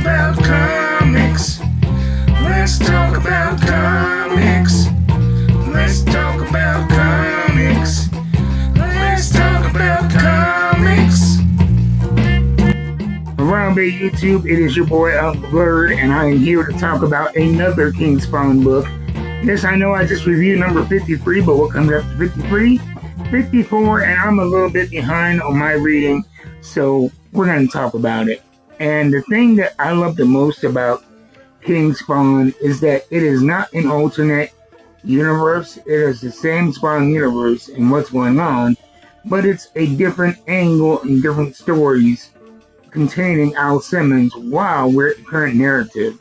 about comics. Let's talk about comics. Let's talk about comics. Let's talk about comics. Around Bay YouTube, it is your boy Uncle Bird, and I am here to talk about another King Spawn book. Yes, I know I just reviewed number 53, but what comes after 53? 54, and I'm a little bit behind on my reading, so we're going to talk about it. And the thing that I love the most about King Spawn is that it is not an alternate universe. It is the same Spawn universe and what's going on, but it's a different angle and different stories containing Al Simmons while we're at the current narrative.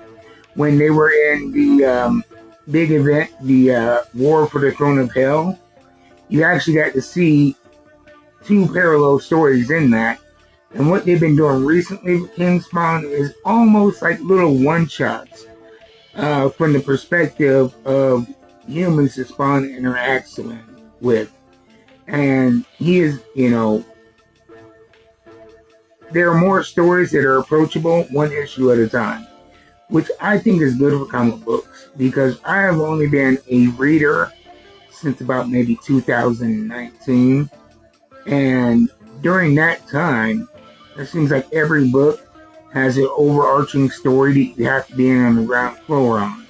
When they were in the big event, the War for the Throne of Hell, you actually got to see two parallel stories in that. And what they've been doing recently with King Spawn is almost like little one-shots from the perspective of humans that Spawn interacts with. And he is, there are more stories that are approachable one issue at a time, which I think is good for comic books, because I have only been a reader since about maybe 2019, and during that time, it seems like every book has an overarching story that you have to be in on the ground floor on.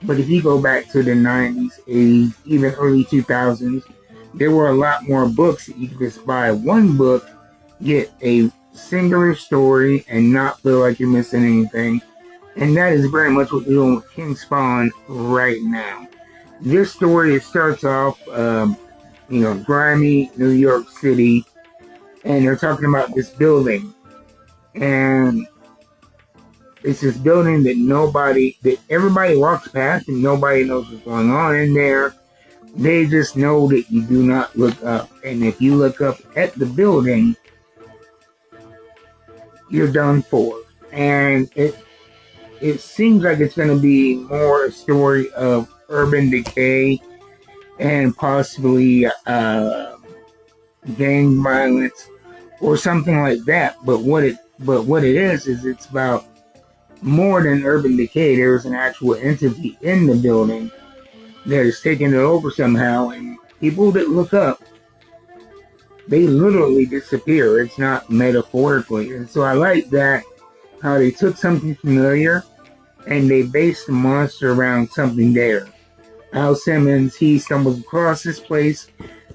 But if you go back to the 90s, 80s, even early 2000s, there were a lot more books that you could just buy one book, get a singular story, and not feel like you're missing anything. And that is very much what we're doing with King Spawn right now. This story, it starts off, grimy New York City, and they're talking about this building. And it's this building that everybody walks past and nobody knows what's going on in there. They just know that you do not look up. And if you look up at the building, you're done for. And it seems like it's going to be more a story of urban decay and possibly gang violence or something like that. But what it is it's about more than urban decay. There's an actual entity in the building that is taking it over somehow, and people that look up, they literally disappear. It's not metaphorically. And so I like that, how they took something familiar and they based the monster around something there. Al Simmons, he stumbles across this place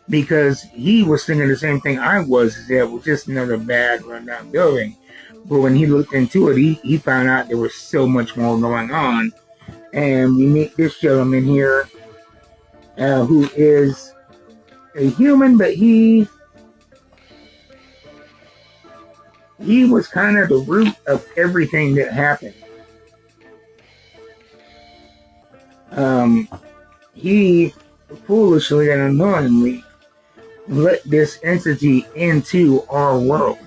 because he was thinking the same thing I was, is that it was just another bad rundown building. But when he looked into it, he found out there was so much more going on. And we meet this gentleman here, who is a human, but he was kind of the root of everything that happened. He foolishly and unknowingly let this entity into our world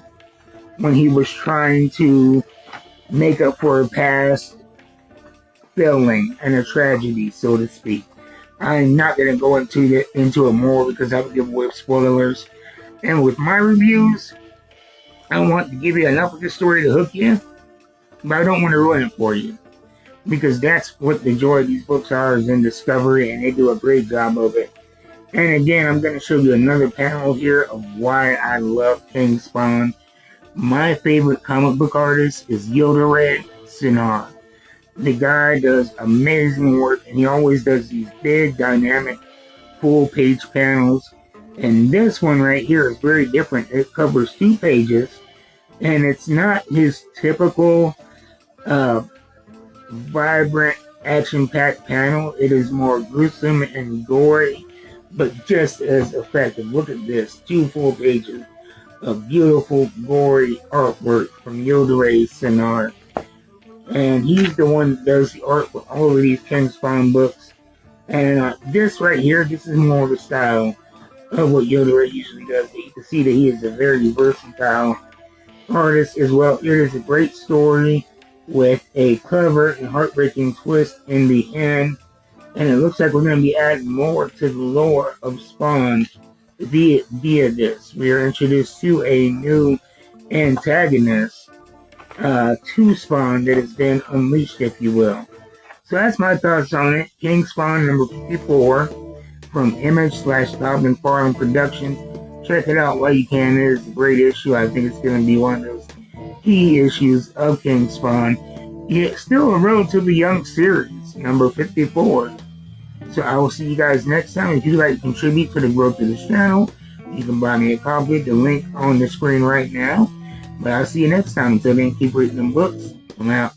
when he was trying to make up for a past failing and a tragedy, so to speak. I'm not going to go into it more because I would give away spoilers. And with my reviews, I want to give you enough of the story to hook you, but I don't want to ruin it for you, because that's what the joy of these books are, is in discovery, and they do a great job of it. And again, I'm going to show you another panel here of why I love King Spawn. My favorite comic book artist is Yildiray Cinar. The guy does amazing work, and he always does these big, dynamic, full-page panels. And this one right here is very different. It covers 2 pages, and it's not his typical vibrant, action-packed panel. It is more gruesome and gory, but just as effective. Look at this, 2 full pages of beautiful, gory artwork from Yildiray Cinar. And he's the one that does the art for all of these King Spawn books. And this right here, this is more of the style of what Yildiray usually does. But you can see that he is a very versatile artist as well. It is a great story with a clever and heartbreaking twist in the end. And it looks like we're going to be adding more to the lore of Spawn via this. We are introduced to a new antagonist to Spawn that has been unleashed, if you will. So that's my thoughts on it. King Spawn number 54 from Image/Todd McFarland Production. Check it out while you can. It is a great issue. I think it's going to be one of those key issues of King Spawn. It's still a relatively young series, number 54. So I will see you guys next time. If you'd like to contribute to the growth of this channel, you can buy me a copy. The link on the screen right now. But I'll see you next time. Until then, keep reading them books. I'm out.